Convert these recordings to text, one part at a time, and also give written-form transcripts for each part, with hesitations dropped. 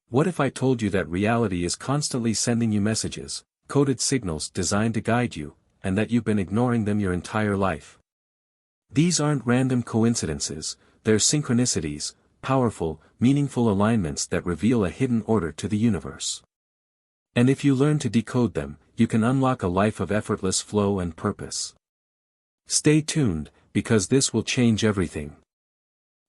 What if I told you that reality is constantly sending you messages, coded signals designed to guide you, and that you've been ignoring them your entire life? These aren't random coincidences, they're synchronicities, powerful, meaningful alignments that reveal a hidden order to the universe. And if you learn to decode them, you can unlock a life of effortless flow and purpose. Stay tuned, because this will change everything.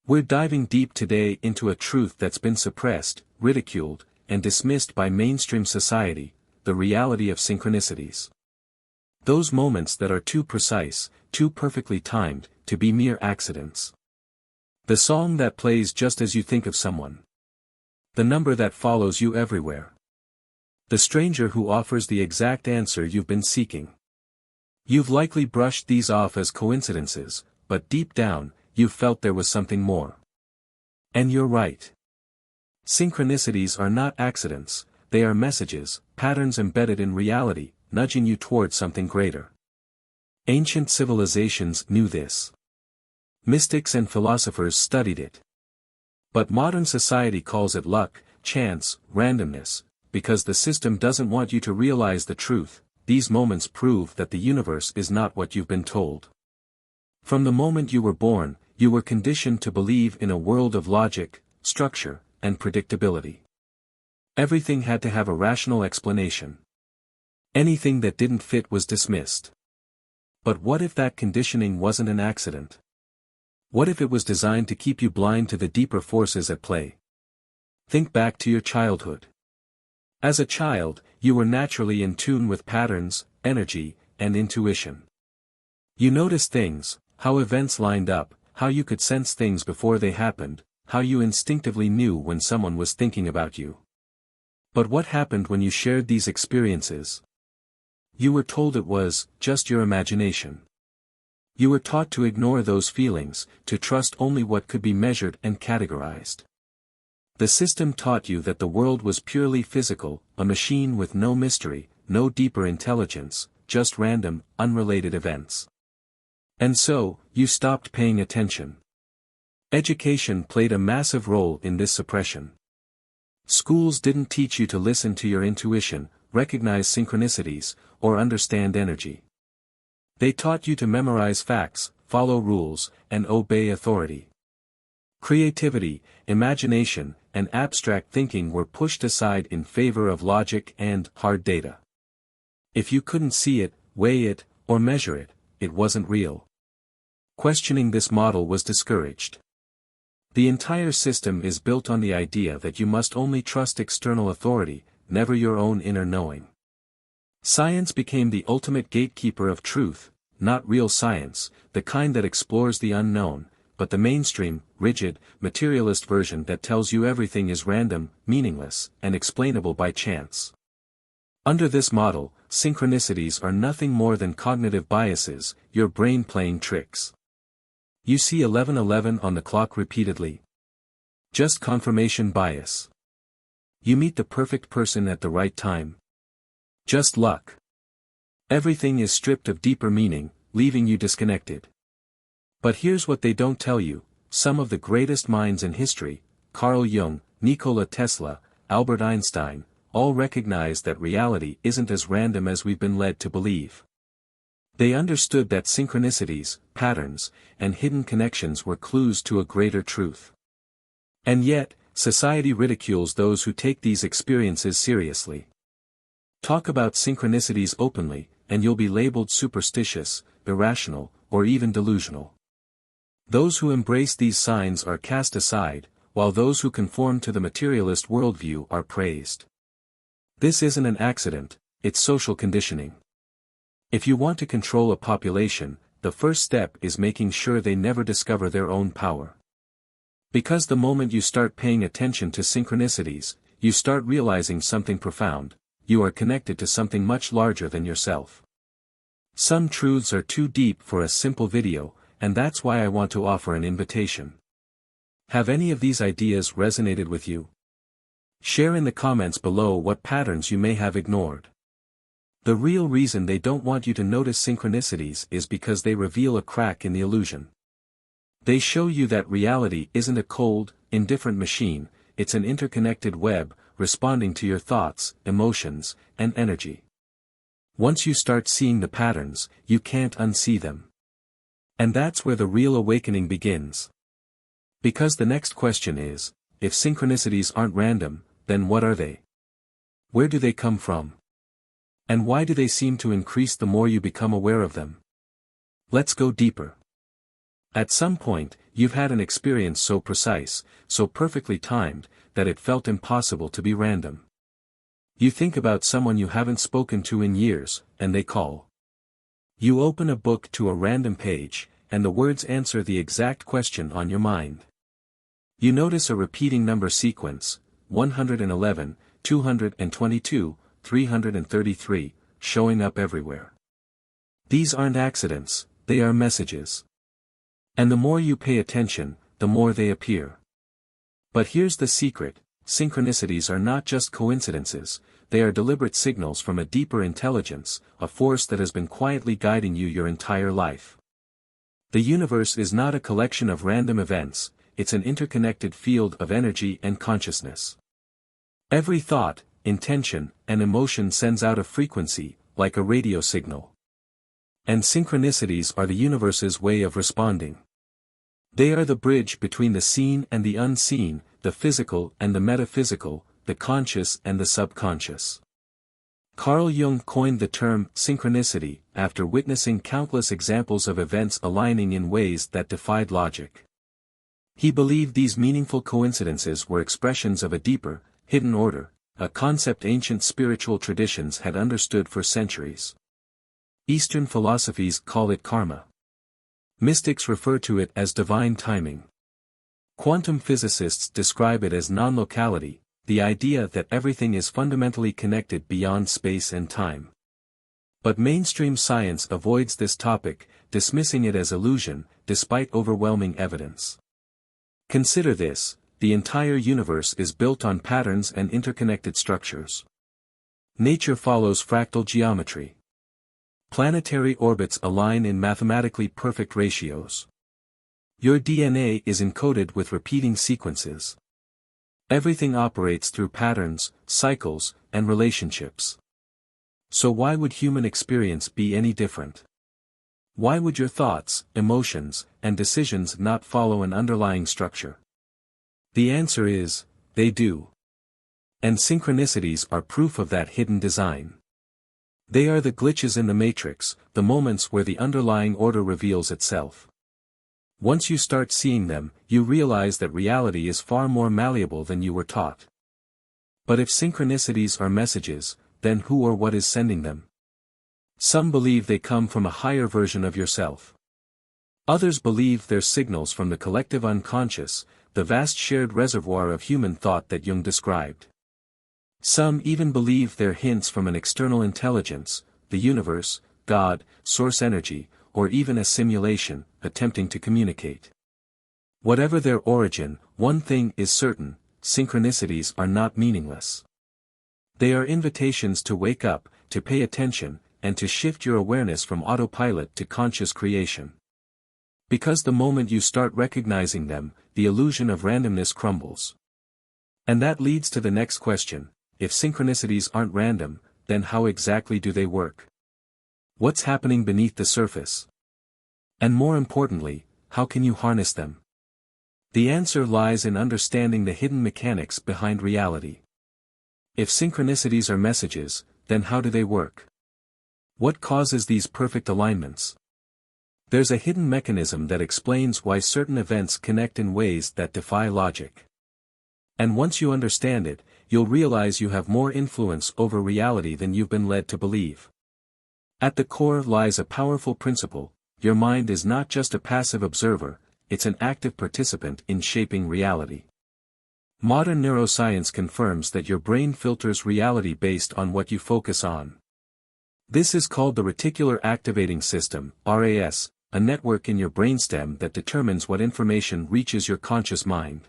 We're diving deep today into a truth that's been suppressed, ridiculed, and dismissed by mainstream society, the reality of synchronicities. Those moments that are too precise, too perfectly timed, to be mere accidents. The song that plays just as you think of someone. The number that follows you everywhere. The stranger who offers the exact answer you've been seeking. You've likely brushed these off as coincidences, but deep down, you've felt there was something more. And you're right. Synchronicities are not accidents, they are messages, patterns embedded in reality, nudging you toward something greater. Ancient civilizations knew this. Mystics and philosophers studied it. But modern society calls it luck, chance, randomness, because the system doesn't want you to realize the truth. These moments prove that the universe is not what you've been told. From the moment you were born, you were conditioned to believe in a world of logic, structure, and predictability. Everything had to have a rational explanation. Anything that didn't fit was dismissed. But what if that conditioning wasn't an accident? What if it was designed to keep you blind to the deeper forces at play? Think back to your childhood. As a child, you were naturally in tune with patterns, energy, and intuition. You noticed things, how events lined up, how you could sense things before they happened, how you instinctively knew when someone was thinking about you. But what happened when you shared these experiences? You were told it was just your imagination. You were taught to ignore those feelings, to trust only what could be measured and categorized. The system taught you that the world was purely physical, a machine with no mystery, no deeper intelligence, just random, unrelated events. And so, you stopped paying attention. Education played a massive role in this suppression. Schools didn't teach you to listen to your intuition, recognize synchronicities, or understand energy. They taught you to memorize facts, follow rules, and obey authority. Creativity, imagination, and abstract thinking were pushed aside in favor of logic and hard data. If you couldn't see it, weigh it, or measure it, it wasn't real. Questioning this model was discouraged. The entire system is built on the idea that you must only trust external authority, never your own inner knowing. Science became the ultimate gatekeeper of truth, not real science, the kind that explores the unknown, but the mainstream, rigid, materialist version that tells you everything is random, meaningless, and explainable by chance. Under this model, synchronicities are nothing more than cognitive biases, your brain playing tricks. You see 11:11 on the clock repeatedly. Just confirmation bias. You meet the perfect person at the right time. Just luck. Everything is stripped of deeper meaning, leaving you disconnected. But here's what they don't tell you: some of the greatest minds in history, Carl Jung, Nikola Tesla, Albert Einstein, all recognized that reality isn't as random as we've been led to believe. They understood that synchronicities, patterns, and hidden connections were clues to a greater truth. And yet, society ridicules those who take these experiences seriously. Talk about synchronicities openly, and you'll be labeled superstitious, irrational, or even delusional. Those who embrace these signs are cast aside, while those who conform to the materialist worldview are praised. This isn't an accident, it's social conditioning. If you want to control a population, the first step is making sure they never discover their own power. Because the moment you start paying attention to synchronicities, you start realizing something profound: you are connected to something much larger than yourself. Some truths are too deep for a simple video, and that's why I want to offer an invitation. Have any of these ideas resonated with you? Share in the comments below what patterns you may have ignored. The real reason they don't want you to notice synchronicities is because they reveal a crack in the illusion. They show you that reality isn't a cold, indifferent machine, it's an interconnected web, responding to your thoughts, emotions, and energy. Once you start seeing the patterns, you can't unsee them. And that's where the real awakening begins. Because the next question is, if synchronicities aren't random, then what are they? Where do they come from? And why do they seem to increase the more you become aware of them? Let's go deeper. At some point, you've had an experience so precise, so perfectly timed, that it felt impossible to be random. You think about someone you haven't spoken to in years, and they call. You open a book to a random page, and the words answer the exact question on your mind. You notice a repeating number sequence, 111, 222, 333, showing up everywhere. These aren't accidents, they are messages. And the more you pay attention, the more they appear. But here's the secret, synchronicities are not just coincidences, they are deliberate signals from a deeper intelligence, a force that has been quietly guiding you your entire life. The universe is not a collection of random events, it's an interconnected field of energy and consciousness. Every thought, intention, and emotion sends out a frequency, like a radio signal. And synchronicities are the universe's way of responding. They are the bridge between the seen and the unseen, the physical and the metaphysical, the conscious and the subconscious. Carl Jung coined the term synchronicity after witnessing countless examples of events aligning in ways that defied logic. He believed these meaningful coincidences were expressions of a deeper, hidden order, a concept ancient spiritual traditions had understood for centuries. Eastern philosophies call it karma. Mystics refer to it as divine timing. Quantum physicists describe it as non-locality, the idea that everything is fundamentally connected beyond space and time. But mainstream science avoids this topic, dismissing it as illusion, despite overwhelming evidence. Consider this, the entire universe is built on patterns and interconnected structures. Nature follows fractal geometry. Planetary orbits align in mathematically perfect ratios. Your DNA is encoded with repeating sequences. Everything operates through patterns, cycles, and relationships. So why would human experience be any different? Why would your thoughts, emotions, and decisions not follow an underlying structure? The answer is, they do. And synchronicities are proof of that hidden design. They are the glitches in the matrix, the moments where the underlying order reveals itself. Once you start seeing them, you realize that reality is far more malleable than you were taught. But if synchronicities are messages, then who or what is sending them? Some believe they come from a higher version of yourself. Others believe they're signals from the collective unconscious, the vast shared reservoir of human thought that Jung described. Some even believe they're hints from an external intelligence, the universe, God, source energy, or even a simulation, attempting to communicate. Whatever their origin, one thing is certain, synchronicities are not meaningless. They are invitations to wake up, to pay attention, and to shift your awareness from autopilot to conscious creation. Because the moment you start recognizing them, the illusion of randomness crumbles. And that leads to the next question, if synchronicities aren't random, then how exactly do they work? What's happening beneath the surface? And more importantly, how can you harness them? The answer lies in understanding the hidden mechanics behind reality. If synchronicities are messages, then how do they work? What causes these perfect alignments? There's a hidden mechanism that explains why certain events connect in ways that defy logic. And once you understand it, you'll realize you have more influence over reality than you've been led to believe. At the core lies a powerful principle, your mind is not just a passive observer, it's an active participant in shaping reality. Modern neuroscience confirms that your brain filters reality based on what you focus on. This is called the reticular activating system, RAS, a network in your brainstem that determines what information reaches your conscious mind.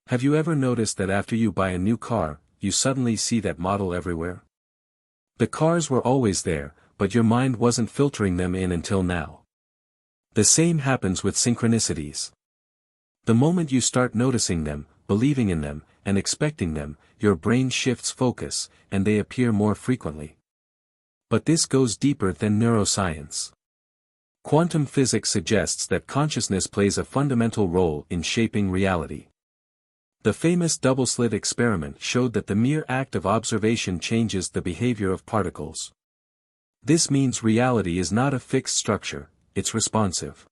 Have you ever noticed that after you buy a new car, you suddenly see that model everywhere? The cars were always there, but your mind wasn't filtering them in until now. The same happens with synchronicities. The moment you start noticing them, believing in them, and expecting them, your brain shifts focus, and they appear more frequently. But this goes deeper than neuroscience. Quantum physics suggests that consciousness plays a fundamental role in shaping reality. The famous double-slit experiment showed that the mere act of observation changes the behavior of particles. This means reality is not a fixed structure, it's responsive.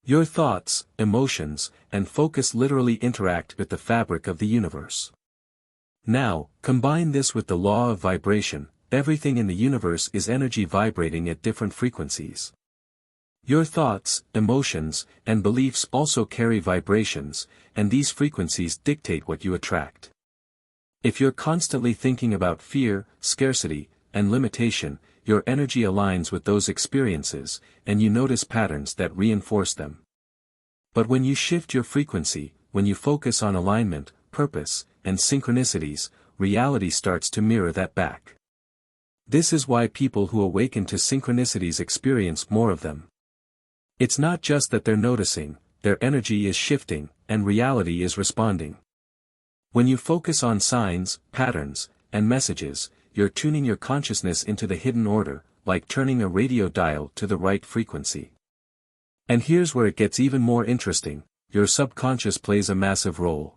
Your thoughts, emotions, and focus literally interact with the fabric of the universe. Now, combine this with the law of vibration. Everything in the universe is energy vibrating at different frequencies. Your thoughts, emotions, and beliefs also carry vibrations, and these frequencies dictate what you attract. If you're constantly thinking about fear, scarcity, and limitation, your energy aligns with those experiences, and you notice patterns that reinforce them. But when you shift your frequency, when you focus on alignment, purpose, and synchronicities, reality starts to mirror that back. This is why people who awaken to synchronicities experience more of them. It's not just that they're noticing, their energy is shifting, and reality is responding. When you focus on signs, patterns, and messages, you're tuning your consciousness into the hidden order, like turning a radio dial to the right frequency. And here's where it gets even more interesting: your subconscious plays a massive role.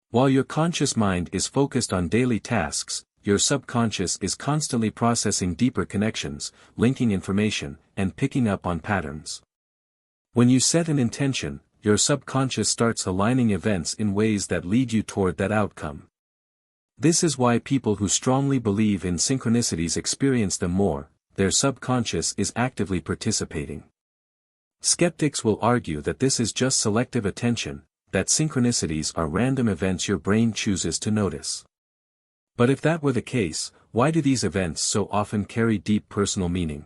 While your conscious mind is focused on daily tasks, your subconscious is constantly processing deeper connections, linking information, and picking up on patterns. When you set an intention, your subconscious starts aligning events in ways that lead you toward that outcome. This is why people who strongly believe in synchronicities experience them more. Their subconscious is actively participating. Skeptics will argue that this is just selective attention, that synchronicities are random events your brain chooses to notice. But if that were the case, why do these events so often carry deep personal meaning?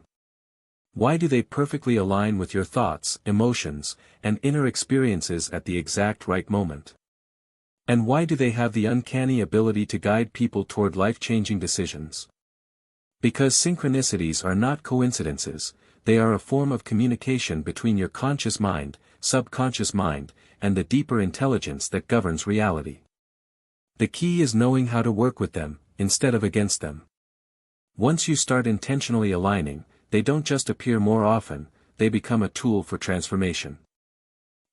Why do they perfectly align with your thoughts, emotions, and inner experiences at the exact right moment? And why do they have the uncanny ability to guide people toward life-changing decisions? Because synchronicities are not coincidences, they are a form of communication between your conscious mind, subconscious mind, and the deeper intelligence that governs reality. The key is knowing how to work with them, instead of against them. Once you start intentionally aligning, they don't just appear more often, they become a tool for transformation.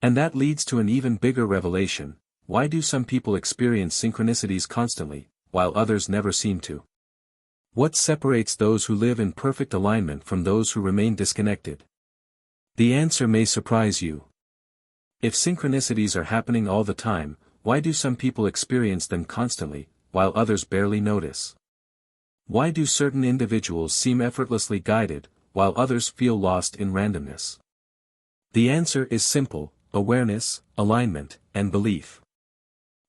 And that leads to an even bigger revelation: why do some people experience synchronicities constantly, while others never seem to? What separates those who live in perfect alignment from those who remain disconnected? The answer may surprise you. If synchronicities are happening all the time, why do some people experience them constantly, while others barely notice? Why do certain individuals seem effortlessly guided, while others feel lost in randomness? The answer is simple: awareness, alignment, and belief.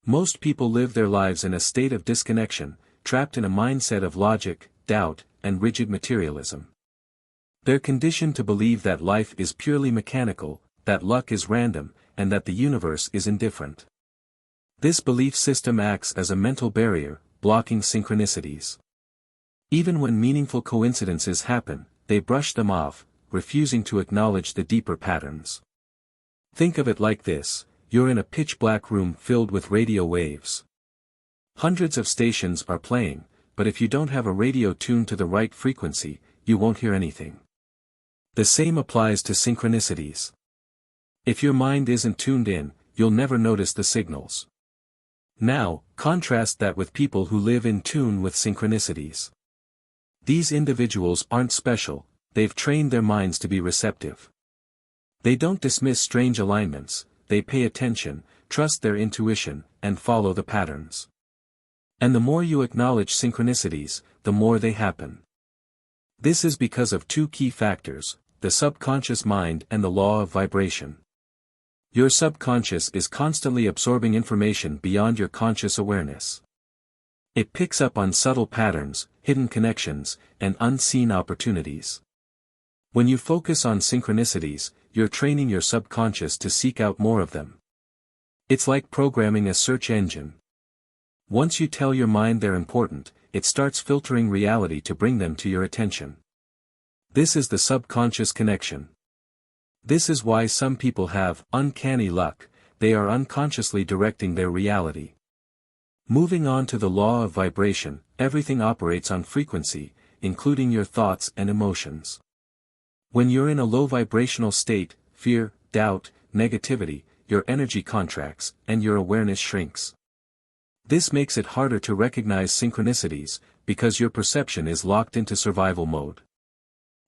Most people live their lives in a state of disconnection, trapped in a mindset of logic, doubt, and rigid materialism. They're conditioned to believe that life is purely mechanical, that luck is random, and that the universe is indifferent. This belief system acts as a mental barrier, blocking synchronicities. Even when meaningful coincidences happen, they brush them off, refusing to acknowledge the deeper patterns. Think of it like this: you're in a pitch-black room filled with radio waves. Hundreds of stations are playing, but if you don't have a radio tuned to the right frequency, you won't hear anything. The same applies to synchronicities. If your mind isn't tuned in, you'll never notice the signals. Now, contrast that with people who live in tune with synchronicities. These individuals aren't special, they've trained their minds to be receptive. They don't dismiss strange alignments, they pay attention, trust their intuition, and follow the patterns. And the more you acknowledge synchronicities, the more they happen. This is because of two key factors: the subconscious mind and the law of vibration. Your subconscious is constantly absorbing information beyond your conscious awareness. It picks up on subtle patterns, hidden connections, and unseen opportunities. When you focus on synchronicities, you're training your subconscious to seek out more of them. It's like programming a search engine. Once you tell your mind they're important, it starts filtering reality to bring them to your attention. This is the subconscious connection. This is why some people have uncanny luck. They are unconsciously directing their reality. Moving on to the law of vibration, everything operates on frequency, including your thoughts and emotions. When you're in a low vibrational state, fear, doubt, negativity, your energy contracts, and your awareness shrinks. This makes it harder to recognize synchronicities, because your perception is locked into survival mode.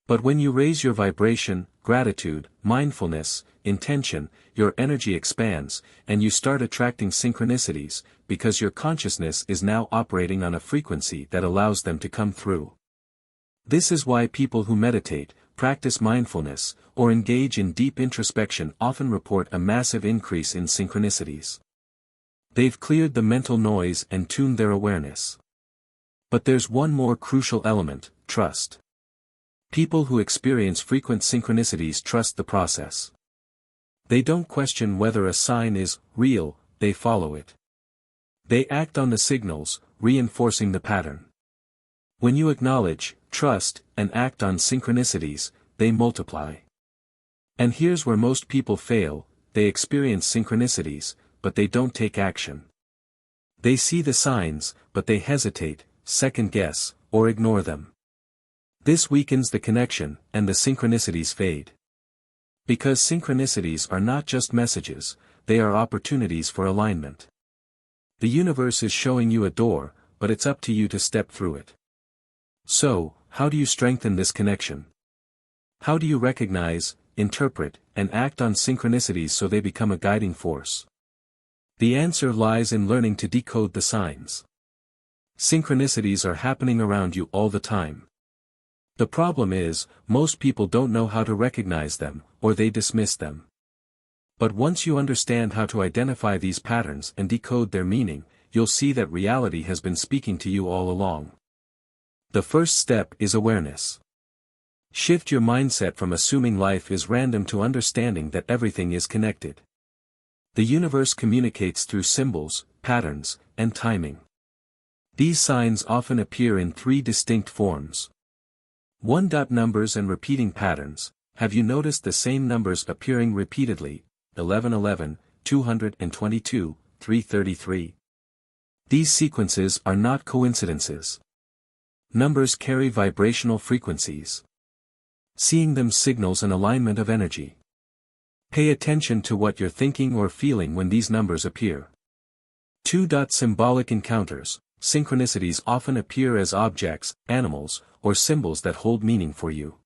But when you raise your vibration, gratitude, mindfulness, intention, your energy expands, and you start attracting synchronicities, because your consciousness is now operating on a frequency that allows them to come through. This is why people who meditate, practice mindfulness, or engage in deep introspection often report a massive increase in synchronicities. They've cleared the mental noise and tuned their awareness. But there's one more crucial element: trust. People who experience frequent synchronicities trust the process. They don't question whether a sign is real, they follow it. They act on the signals, reinforcing the pattern. When you acknowledge, trust, and act on synchronicities, they multiply. And here's where most people fail: they experience synchronicities, but they don't take action. They see the signs, but they hesitate, second-guess, or ignore them. This weakens the connection, and the synchronicities fade. Because synchronicities are not just messages, they are opportunities for alignment. The universe is showing you a door, but it's up to you to step through it. So, how do you strengthen this connection? How do you recognize, interpret, and act on synchronicities so they become a guiding force? The answer lies in learning to decode the signs. Synchronicities are happening around you all the time. The problem is, most people don't know how to recognize them, or they dismiss them. But once you understand how to identify these patterns and decode their meaning, you'll see that reality has been speaking to you all along. The first step is awareness. Shift your mindset from assuming life is random to understanding that everything is connected. The universe communicates through symbols, patterns, and timing. These signs often appear in three distinct forms. 1. Numbers and repeating patterns. Have you noticed the same numbers appearing repeatedly? 1111, 222, 333. These sequences are not coincidences. Numbers carry vibrational frequencies. Seeing them signals an alignment of energy. Pay attention to what you're thinking or feeling when these numbers appear. 2. Symbolic encounters. Synchronicities often appear as objects, animals, or symbols that hold meaning for you.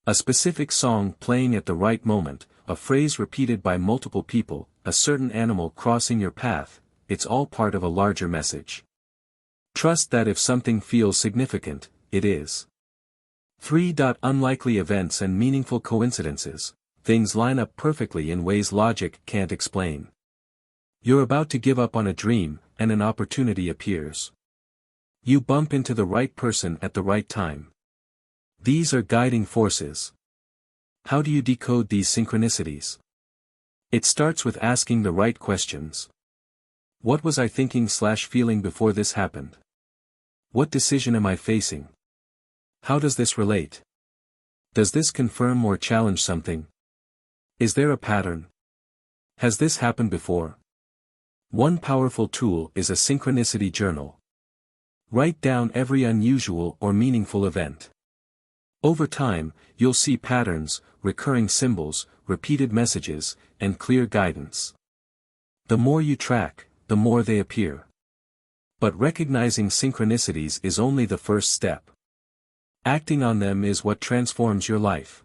A specific song playing at the right moment, a phrase repeated by multiple people, a certain animal crossing your path, it's all part of a larger message. Trust that if something feels significant, it is. 3. Unlikely events and meaningful coincidences. Things line up perfectly in ways logic can't explain. You're about to give up on a dream, and an opportunity appears. You bump into the right person at the right time. These are guiding forces. How do you decode these synchronicities? It starts with asking the right questions. What was I thinking/feeling before this happened? What decision am I facing? How does this relate? Does this confirm or challenge something? Is there a pattern? Has this happened before? One powerful tool is a synchronicity journal. Write down every unusual or meaningful event. Over time, you'll see patterns, recurring symbols, repeated messages, and clear guidance. The more you track, the more they appear. But recognizing synchronicities is only the first step. Acting on them is what transforms your life.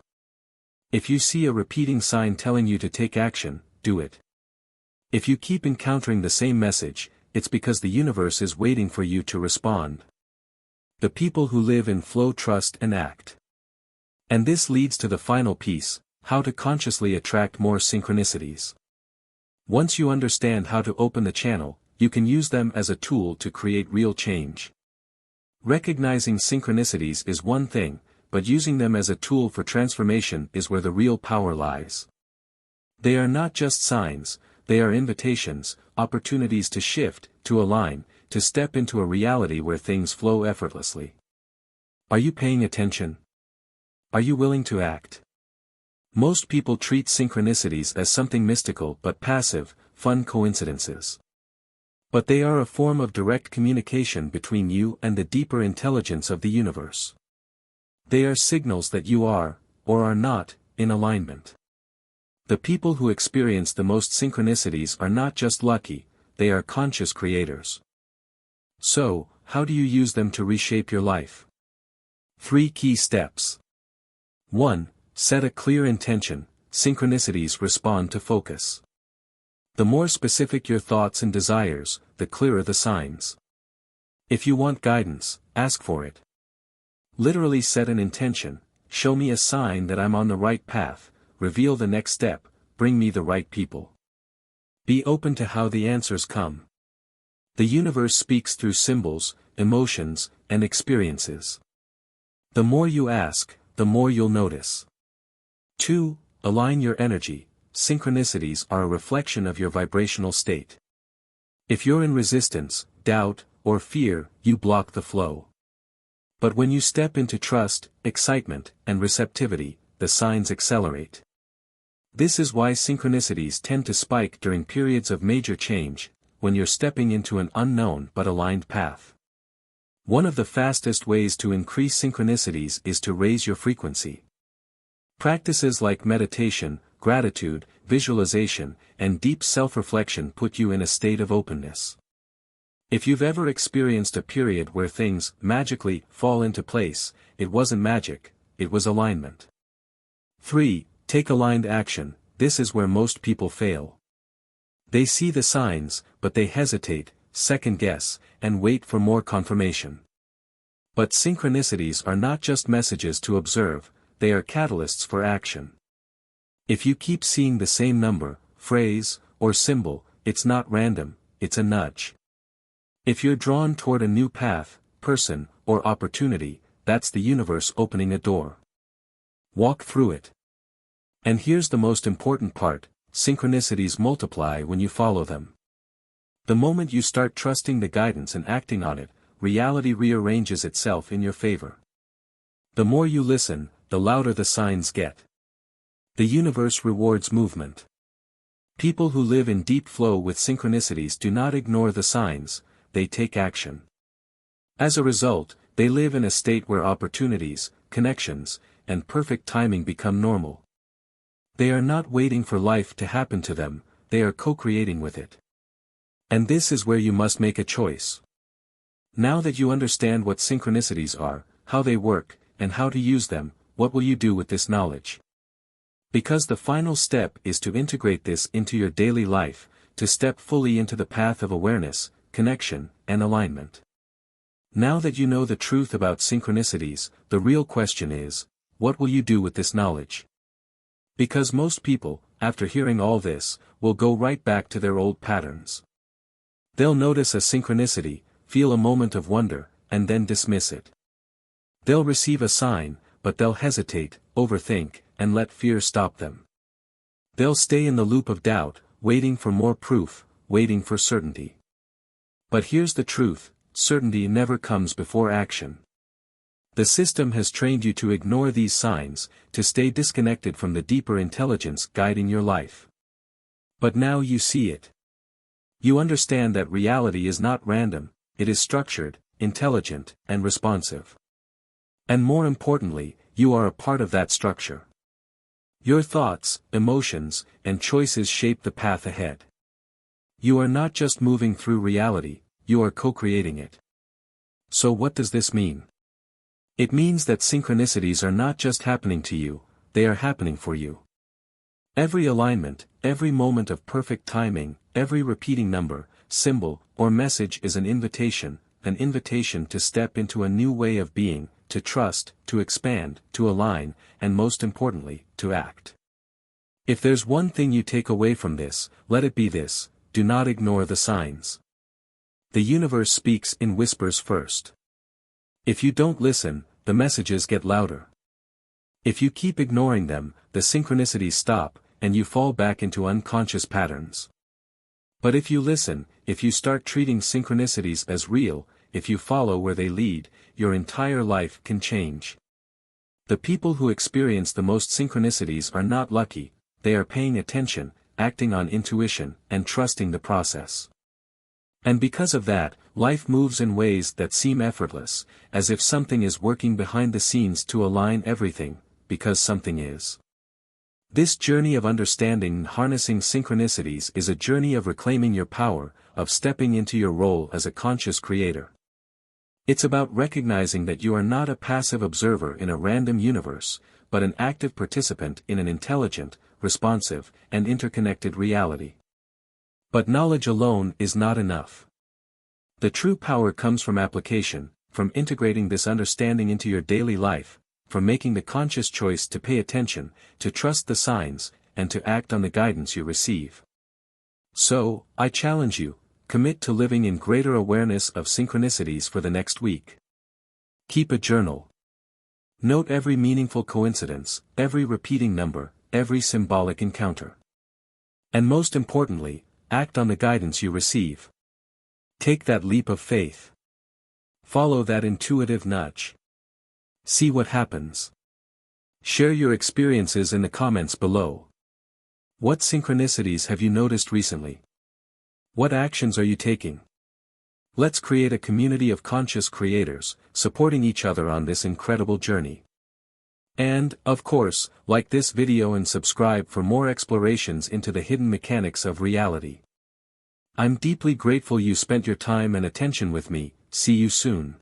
If you see a repeating sign telling you to take action, do it. If you keep encountering the same message, it's because the universe is waiting for you to respond. The people who live in flow trust and act. And this leads to the final piece: how to consciously attract more synchronicities. Once you understand how to open the channel, you can use them as a tool to create real change. Recognizing synchronicities is one thing, but using them as a tool for transformation is where the real power lies. They are not just signs, they are invitations, opportunities to shift, to align, to step into a reality where things flow effortlessly. Are you paying attention? Are you willing to act? Most people treat synchronicities as something mystical but passive, fun coincidences. But they are a form of direct communication between you and the deeper intelligence of the universe. They are signals that you are, or are not, in alignment. The people who experience the most synchronicities are not just lucky, they are conscious creators. So, how do you use them to reshape your life? 3 key steps. 1. Set a clear intention. Synchronicities respond to focus. The more specific your thoughts and desires, the clearer the signs. If you want guidance, ask for it. Literally set an intention: show me a sign that I'm on the right path, reveal the next step, bring me the right people. Be open to how the answers come. The universe speaks through symbols, emotions, and experiences. The more you ask, the more you'll notice. 2. Align your energy. Synchronicities are a reflection of your vibrational state. If you're in resistance, doubt, or fear, you block the flow. But when you step into trust, excitement, and receptivity, the signs accelerate. This is why synchronicities tend to spike during periods of major change, when you're stepping into an unknown but aligned path. One of the fastest ways to increase synchronicities is to raise your frequency. Practices like meditation, gratitude, visualization, and deep self-reflection put you in a state of openness. If you've ever experienced a period where things magically fall into place, it wasn't magic, it was alignment. 3. Take aligned action. This is where most people fail. They see the signs, but they hesitate, second-guess, and wait for more confirmation. But synchronicities are not just messages to observe, they are catalysts for action. If you keep seeing the same number, phrase, or symbol, it's not random, it's a nudge. If you're drawn toward a new path, person, or opportunity, that's the universe opening a door. Walk through it. And here's the most important part: synchronicities multiply when you follow them. The moment you start trusting the guidance and acting on it, reality rearranges itself in your favor. The more you listen, the louder the signs get. The universe rewards movement. People who live in deep flow with synchronicities do not ignore the signs, they take action. As a result, they live in a state where opportunities, connections, and perfect timing become normal. They are not waiting for life to happen to them, they are co-creating with it. And this is where you must make a choice. Now that you understand what synchronicities are, how they work, and how to use them, what will you do with this knowledge? Because the final step is to integrate this into your daily life, to step fully into the path of awareness, connection, and alignment. Now that you know the truth about synchronicities, the real question is, what will you do with this knowledge? Because most people, after hearing all this, will go right back to their old patterns. They'll notice a synchronicity, feel a moment of wonder, and then dismiss it. They'll receive a sign, but they'll hesitate, overthink, and let fear stop them. They'll stay in the loop of doubt, waiting for more proof, waiting for certainty. But here's the truth: certainty never comes before action. The system has trained you to ignore these signs, to stay disconnected from the deeper intelligence guiding your life. But now you see it. You understand that reality is not random, it is structured, intelligent, and responsive. And more importantly, you are a part of that structure. Your thoughts, emotions, and choices shape the path ahead. You are not just moving through reality, you are co-creating it. So what does this mean? It means that synchronicities are not just happening to you, they are happening for you. Every alignment, every moment of perfect timing, every repeating number, symbol, or message is an invitation to step into a new way of being, to trust, to expand, to align, and most importantly, to act. If there's one thing you take away from this, let it be this: do not ignore the signs. The universe speaks in whispers first. If you don't listen, the messages get louder. If you keep ignoring them, the synchronicities stop, and you fall back into unconscious patterns. But if you listen, if you start treating synchronicities as real, if you follow where they lead, your entire life can change. The people who experience the most synchronicities are not lucky, they are paying attention, acting on intuition, and trusting the process. And because of that, life moves in ways that seem effortless, as if something is working behind the scenes to align everything, because something is. This journey of understanding and harnessing synchronicities is a journey of reclaiming your power, of stepping into your role as a conscious creator. It's about recognizing that you are not a passive observer in a random universe, but an active participant in an intelligent, responsive, and interconnected reality. But knowledge alone is not enough. The true power comes from application, from integrating this understanding into your daily life, from making the conscious choice to pay attention, to trust the signs, and to act on the guidance you receive. So, I challenge you, commit to living in greater awareness of synchronicities for the next week. Keep a journal. Note every meaningful coincidence, every repeating number, every symbolic encounter. And most importantly, act on the guidance you receive. Take that leap of faith. Follow that intuitive nudge. See what happens. Share your experiences in the comments below. What synchronicities have you noticed recently? What actions are you taking? Let's create a community of conscious creators, supporting each other on this incredible journey. And, of course, like this video and subscribe for more explorations into the hidden mechanics of reality. I'm deeply grateful you spent your time and attention with me. See you soon.